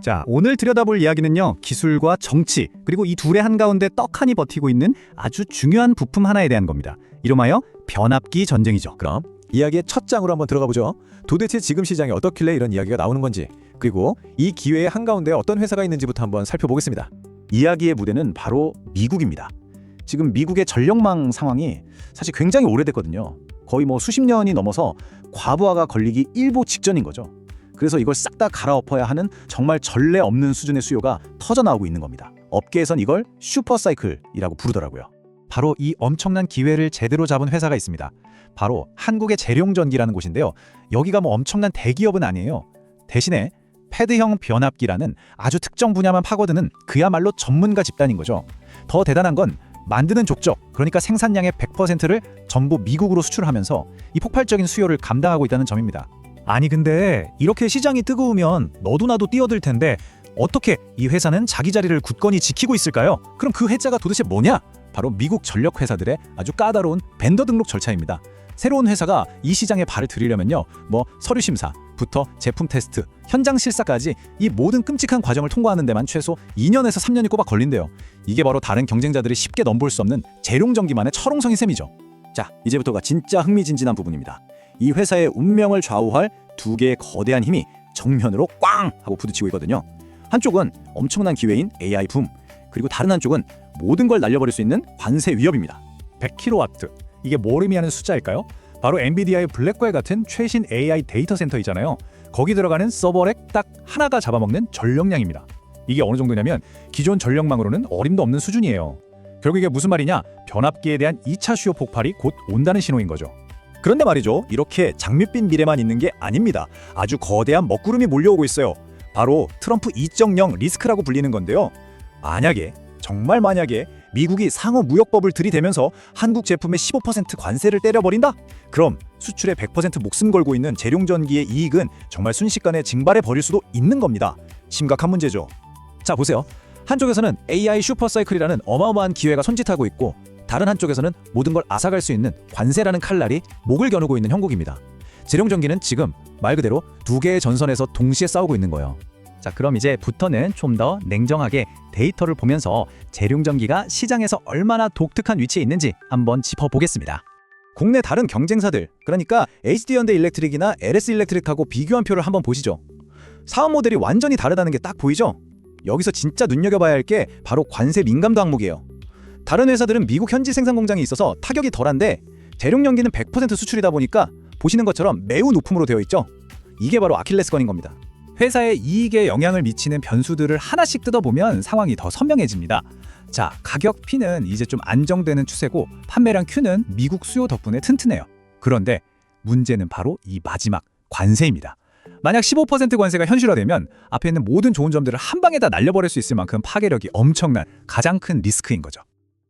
자, 오늘 들여다볼 이야기는요, 기술과 정치, 그리고 이 둘의 한가운데 떡하니 버티고 있는 아주 중요한 부품 하나에 대한 겁니다. 이름하여 변압기 전쟁이죠. 그럼 이야기의 첫 장으로 한번 들어가 보죠. 도대체 지금 시장에 어떻길래 이런 이야기가 나오는 건지, 그리고 이 기회의 한가운데 어떤 회사가 있는지부터 한번 살펴보겠습니다. 이야기의 무대는 바로 미국입니다. 지금 미국의 전력망 상황이 사실 굉장히 오래됐거든요. 거의 수십 년이 넘어서 과부하가 걸리기 일보 직전인 거죠. 그래서 이걸 싹 다 갈아엎어야 하는 정말 전례 없는 수준의 수요가 터져나오고 있는 겁니다. 업계에선 이걸 슈퍼사이클이라고 부르더라고요. 바로 이 엄청난 기회를 제대로 잡은 회사가 있습니다. 바로 한국의 재룡전기라는 곳인데요. 여기가 엄청난 대기업은 아니에요. 대신에 패드형 변압기라는 아주 특정 분야만 파고드는 그야말로 전문가 집단인 거죠. 더 대단한 건 만드는 족적, 그러니까 생산량의 100%를 전부 미국으로 수출하면서 이 폭발적인 수요를 감당하고 있다는 점입니다. 아니 근데 이렇게 시장이 뜨거우면 너도 나도 뛰어들 텐데 어떻게 이 회사는 자기 자리를 굳건히 지키고 있을까요? 그럼 그 회자가 도대체 뭐냐? 바로 미국 전력 회사들의 아주 까다로운 벤더 등록 절차입니다. 새로운 회사가 이 시장에 발을 들이려면요, 서류 심사부터 제품 테스트, 현장 실사까지 이 모든 끔찍한 과정을 통과하는 데만 최소 2년에서 3년이 꼬박 걸린대요. 이게 바로 다른 경쟁자들이 쉽게 넘볼 수 없는 재룡전기만의 철옹성인 셈이죠. 자, 이제부터가 진짜 흥미진진한 부분입니다. 이 회사의 운명을 좌우할 두 개의 거대한 힘이 정면으로 꽝 하고 부딪히고 있거든요. 한쪽은 엄청난 기회인 AI 붐, 그리고 다른 한쪽은 모든 걸 날려버릴 수 있는 관세 위협입니다. 100kW, 이게 뭘 의미하는 숫자일까요? 바로 엔비디아의 블랙웰 같은 최신 AI 데이터 센터이잖아요. 거기 들어가는 서버렉 딱 하나가 잡아먹는 전력량입니다. 이게 어느 정도냐면 기존 전력망으로는 어림도 없는 수준이에요. 결국 이게 무슨 말이냐? 변압기에 대한 2차 수요 폭발이 곧 온다는 신호인 거죠. 그런데 말이죠, 이렇게 장밋빛 미래만 있는 게 아닙니다. 아주 거대한 먹구름이 몰려오고 있어요. 바로 트럼프 2.0 리스크라고 불리는 건데요. 정말 만약에 미국이 상호 무역법을 들이대면서 한국 제품의 15% 관세를 때려버린다? 그럼 수출에 100% 목숨 걸고 있는 재룡전기의 이익은 정말 순식간에 증발해 버릴 수도 있는 겁니다. 심각한 문제죠. 자, 보세요. 한쪽에서는 AI 슈퍼사이클이라는 어마어마한 기회가 손짓하고 있고, 다른 한쪽에서는 모든 걸 앗아갈 수 있는 관세라는 칼날이 목을 겨누고 있는 형국입니다. 재룡전기는 지금 말 그대로 두 개의 전선에서 동시에 싸우고 있는 거예요. 자, 그럼 이제부터는 좀 더 냉정하게 데이터를 보면서 재룡전기가 시장에서 얼마나 독특한 위치에 있는지 한번 짚어보겠습니다. 국내 다른 경쟁사들, 그러니까 HD현대일렉트릭이나 LS일렉트릭하고 비교한 표를 한번 보시죠. 사업 모델이 완전히 다르다는 게 딱 보이죠? 여기서 진짜 눈여겨봐야 할 게 바로 관세 민감도 항목이에요. 다른 회사들은 미국 현지 생산 공장이 있어서 타격이 덜한데 재룡전기는 100% 수출이다 보니까 보시는 것처럼 매우 높음으로 되어 있죠. 이게 바로 아킬레스건인 겁니다. 회사의 이익에 영향을 미치는 변수들을 하나씩 뜯어보면 상황이 더 선명해집니다. 자, 가격 P는 이제 좀 안정되는 추세고 판매량 Q는 미국 수요 덕분에 튼튼해요. 그런데 문제는 바로 이 마지막 관세입니다. 만약 15% 관세가 현실화되면 앞에 있는 모든 좋은 점들을 한 방에 다 날려버릴 수 있을 만큼 파괴력이 엄청난 가장 큰 리스크인 거죠.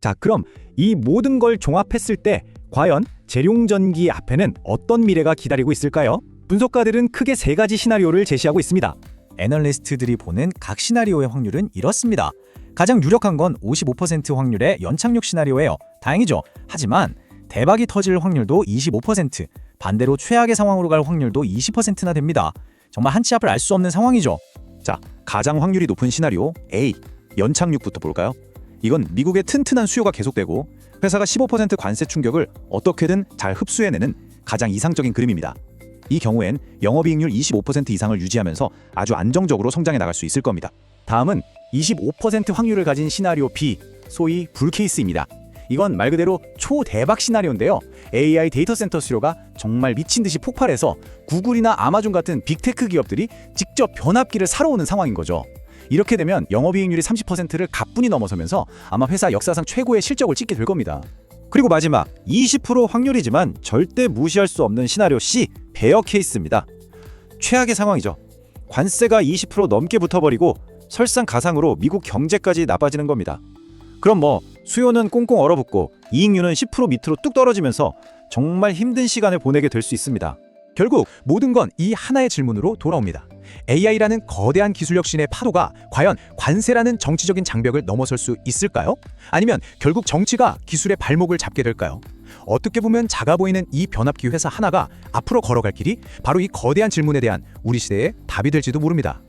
자, 그럼 이 모든 걸 종합했을 때 과연 재룡전기 앞에는 어떤 미래가 기다리고 있을까요? 분석가들은 크게 세 가지 시나리오를 제시하고 있습니다. 애널리스트들이 보는 각 시나리오의 확률은 이렇습니다. 가장 유력한 건 55% 확률의 연착륙 시나리오예요. 다행이죠. 하지만 대박이 터질 확률도 25%, 반대로 최악의 상황으로 갈 확률도 20%나 됩니다. 정말 한치 앞을 알 수 없는 상황이죠. 자, 가장 확률이 높은 시나리오 A, 연착륙부터 볼까요? 이건 미국의 튼튼한 수요가 계속되고 회사가 15% 관세 충격을 어떻게든 잘 흡수해내는 가장 이상적인 그림입니다. 이 경우엔 영업이익률 25% 이상을 유지하면서 아주 안정적으로 성장해 나갈 수 있을 겁니다. 다음은 25% 확률을 가진 시나리오 B, 소위 불케이스입니다. 이건 말 그대로 초대박 시나리오인데요. AI 데이터 센터 수요가 정말 미친 듯이 폭발해서 구글이나 아마존 같은 빅테크 기업들이 직접 변압기를 사러 오는 상황인 거죠. 이렇게 되면 영업이익률이 30%를 가뿐히 넘어서면서 아마 회사 역사상 최고의 실적을 찍게 될 겁니다. 그리고 마지막 20% 확률이지만 절대 무시할 수 없는 시나리오 C, 베어 케이스입니다. 최악의 상황이죠. 관세가 20% 넘게 붙어버리고 설상가상으로 미국 경제까지 나빠지는 겁니다. 그럼 수요는 꽁꽁 얼어붙고 이익률은 10% 밑으로 뚝 떨어지면서 정말 힘든 시간을 보내게 될 수 있습니다. 결국 모든 건 이 하나의 질문으로 돌아옵니다. AI라는 거대한 기술 혁신의 파도가 과연 관세라는 정치적인 장벽을 넘어설 수 있을까요? 아니면 결국 정치가 기술의 발목을 잡게 될까요? 어떻게 보면 작아 보이는 이 변압기 회사 하나가 앞으로 걸어갈 길이 바로 이 거대한 질문에 대한 우리 시대의 답이 될지도 모릅니다.